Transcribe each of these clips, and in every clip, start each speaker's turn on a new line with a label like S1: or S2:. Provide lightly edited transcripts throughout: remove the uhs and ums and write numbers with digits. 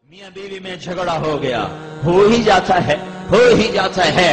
S1: میاں بیوی میں جھگڑا ہو گیا، ہو ہی جاتا ہے۔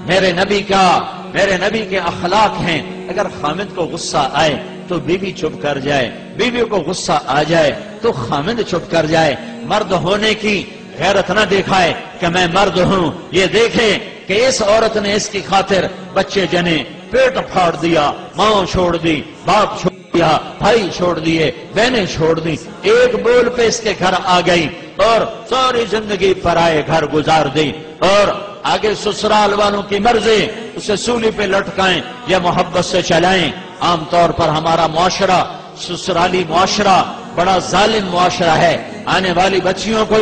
S1: میرے نبی کے اخلاق ہیں، اگر خامد کو غصہ آئے تو بیوی چپ کر جائے، بیوی کو غصہ آ جائے تو خامد چپ کر جائے۔ مرد ہونے کی غیرت نہ دکھائے کہ میں مرد ہوں، یہ دیکھے کہ اس عورت نے اس کی خاطر بچے جنے، پیٹ پھاڑ دیا، ماں چھوڑ دی، باپ چھوڑ دیا، بھائی چھوڑ دیے، بہنیں چھوڑ دی، ایک بول پہ اس کے گھر آ گئی اور ساری زندگی پرائے گھر گزار دی، اور آگے سسرال والوں کی مرضی اسے سولی پہ لٹکائیں یا محبت سے چلائیں۔ عام طور پر ہمارا معاشرہ، سسرالی معاشرہ بڑا ظالم معاشرہ ہے، آنے والی بچیوں کو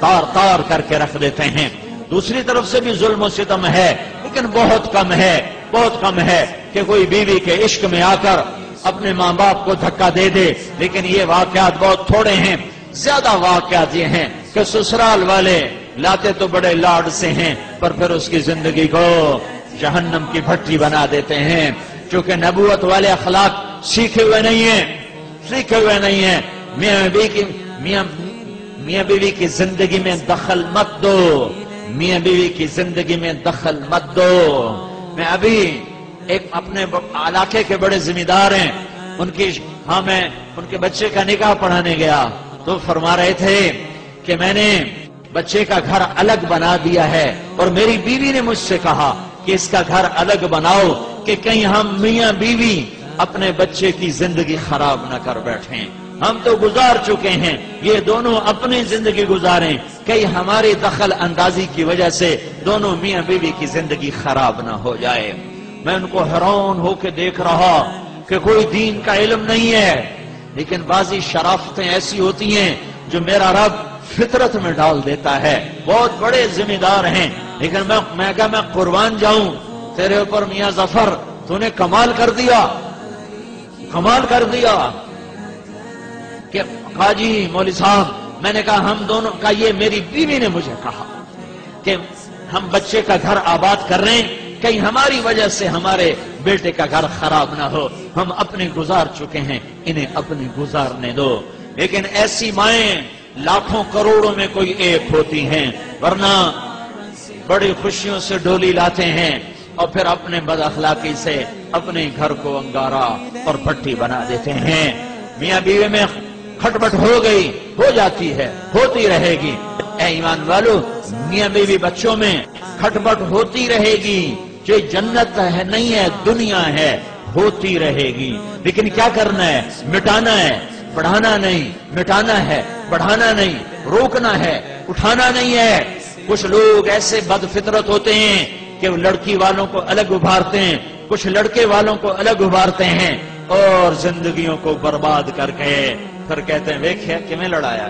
S1: تار کر کے رکھ دیتے ہیں۔ دوسری طرف سے بھی ظلم و ستم ہے، لیکن بہت کم ہے کہ کوئی بیوی کے عشق میں آ کر اپنے ماں باپ کو دھکا دے دے، لیکن یہ واقعات بہت تھوڑے ہیں۔ زیادہ واقعات یہ ہیں کہ سسرال والے لاتے تو بڑے لاڈ سے ہیں، پر پھر اس کی زندگی کو جہنم کی بھٹی بنا دیتے ہیں، چونکہ نبوت والے اخلاق سیکھے ہوئے نہیں ہیں۔ میاں بیوی کی زندگی میں دخل مت دو، میاں بیوی کی زندگی میں دخل مت دو۔ میں ابھی ایک اپنے علاقے کے بڑے ذمہ دار ہیں، میں ان کے بچے کا نکاح پڑھانے گیا تو فرما رہے تھے کہ میں نے بچے کا گھر الگ بنا دیا ہے، اور میری بیوی نے مجھ سے کہا کہ اس کا گھر الگ بناؤ کہ کہیں ہم میاں بیوی اپنے بچے کی زندگی خراب نہ کر بیٹھیں۔ ہم تو گزار چکے ہیں، یہ دونوں اپنی زندگی گزاریں، کہیں ہماری دخل اندازی کی وجہ سے دونوں میاں بیوی کی زندگی خراب نہ ہو جائے۔ میں ان کو حیران ہو کے دیکھ رہا کہ کوئی دین کا علم نہیں ہے، لیکن بعضی شرافتیں ایسی ہوتی ہیں جو میرا رب فطرت میں ڈال دیتا ہے۔ بہت بڑے ذمہ دار ہیں، لیکن میں قربان جاؤں تیرے اوپر میاں ظفر، تو نے کمال کر دیا کہ قاضی مولوی صاحب، میں نے کہا ہم دونوں کا، یہ میری بیوی نے مجھے کہا کہ ہم بچے کا گھر آباد کر رہے ہیں، کہیں ہماری وجہ سے ہمارے بیٹے کا گھر خراب نہ ہو، ہم اپنے گزار چکے ہیں، انہیں اپنی گزارنے دو۔ لیکن ایسی مائیں لاکھوں کروڑوں میں کوئی ایک ہوتی ہیں، ورنہ بڑی خوشیوں سے ڈولی لاتے ہیں اور پھر اپنے بد اخلاقی سے اپنے گھر کو انگارہ اور بھٹی بنا دیتے ہیں۔ میاں بیوی میں کھٹپٹ ہو جاتی ہے، ہوتی رہے گی۔ اے ایمان والو، میاں بیوی بچوں میں کھٹپٹ ہوتی رہے گی، جو جنت ہے نہیں ہے، دنیا ہے، ہوتی رہے گی۔ لیکن کیا کرنا ہے؟ مٹانا ہے، بڑھانا نہیں، مٹانا ہے، بڑھانا نہیں، روکنا ہے، اٹھانا نہیں ہے۔ کچھ لوگ ایسے بد فطرت ہوتے ہیں کہ وہ لڑکی والوں کو الگ ابھارتے ہیں، کچھ لڑکے والوں کو الگ ابھارتے ہیں، اور زندگیوں کو برباد کر کے پھر کہتے ہیں ویکھیا کیویں لڑایا۔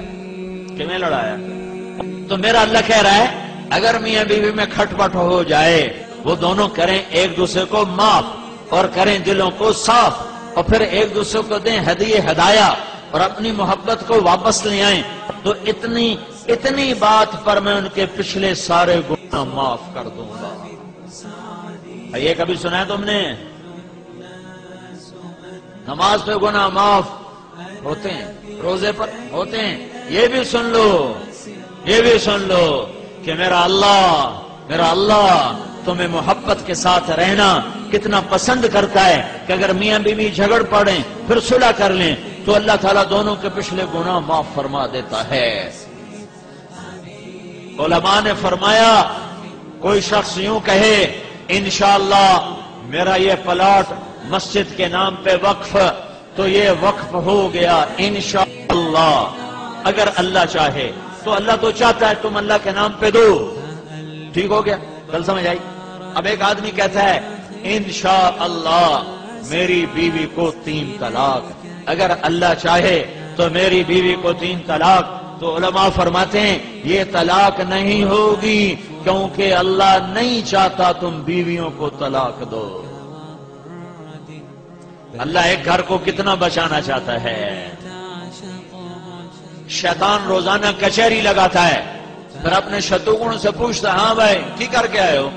S1: تو میرا اللہ کہہ رہا ہے اگر میاں بیوی میں کھٹپٹ ہو جائے، وہ دونوں کریں ایک دوسرے کو معاف اور کریں دلوں کو صاف، اور پھر ایک دوسرے کو دیں ہدایہ اور اپنی محبت کو واپس لے آئیں، تو اتنی بات پر میں ان کے پچھلے سارے گناہ معاف کر دوں گا۔ یہ کبھی سنا ہے تم نے؟ نماز پہ گناہ معاف ہوتے ہیں، روزے پر ہوتے ہیں۔ یہ بھی سن لو کہ میرا اللہ تمہیں محبت کے ساتھ رہنا کتنا پسند کرتا ہے کہ اگر میاں بیوی جھگڑ پڑیں پھر صلح کر لیں تو اللہ تعالیٰ دونوں کے پچھلے گناہ معاف فرما دیتا ہے۔ علماء نے فرمایا کوئی شخص یوں کہے انشاءاللہ میرا یہ پلاٹ مسجد کے نام پہ وقف، تو یہ وقف ہو گیا انشاءاللہ۔ اگر اللہ چاہے تو اللہ تو چاہتا ہے تم اللہ کے نام پہ دو، ٹھیک ہو گیا، کل سمجھ آئی؟ اب ایک آدمی کہتا ہے انشاءاللہ میری بیوی کو 3 طلاق، اگر اللہ چاہے تو میری بیوی کو 3 طلاق، تو علماء فرماتے ہیں یہ طلاق نہیں ہوگی، کیونکہ اللہ نہیں چاہتا تم بیویوں کو طلاق دو۔ اللہ ایک گھر کو کتنا بچانا چاہتا ہے۔ شیطان روزانہ کچہری لگاتا ہے، پھر اپنے شتروگن سے پوچھتا ہے ہاں بھائی کی کر کے آئے ہو؟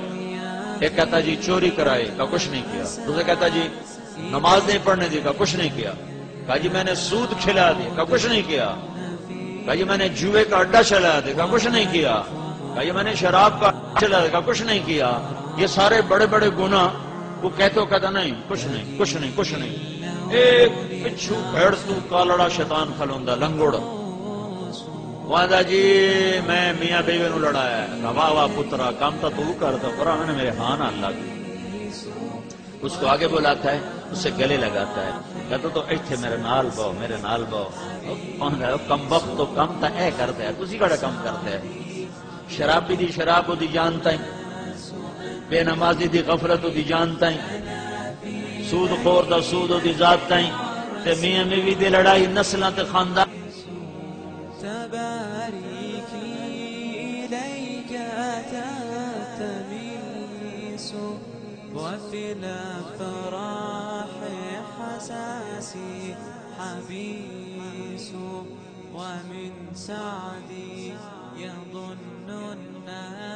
S1: ایک کہتا جی چوری کرائی، کہا کچھ نہیں کیا۔ دوسرا کہتا جی نماز نہیں پڑھنے دی، کہا کچھ نہیں کیا۔ کہا جی میں نے سود کھلا دیا، کہا کچھ نہیں کیا۔ کہا یہ میں نے جوئے کا اڈا چلایا، دیکھا کچھ نہیں کیا۔ کہا یہ میں نے شراب کا اڈا چلایا، دیکھا کچھ نہیں کیا۔ یہ سارے بڑے بڑے گناہ وہ کہتا نہیں کچھ نہیں کچھ نہیں کچھ نہیں۔ ایک پچھو بھیڑ تو کالڑا شیطان کھلوندا لنگوڑ وہاں جی میں میاں بیوی نو لڑایا ہے، واہ واہ پترا کام تو کرتا پورا میں نے میرے ہاں نہ اللہ کی۔ اس کو آگے بلاتا ہے، اس سے گلے لگاتا ہے، کہتا تو ایتھے میرے نال باؤ میرے نال باؤ۔ کم وقت تو کم تا اے کرتا ہے، تسی کڑا کم کرتا ہے۔ شرابی دی شراب دی جانتا ہے، بے نمازی دی غفلت دی جانتا ہے، سود خور دا سود دی ذات تائیں تے میاں بیوی دی لڑائی نسلاں تے خاندان۔
S2: تباريكي إليك أتت تميس وفي الأفراح حساسي حبيس ومن سعدي يظن الناس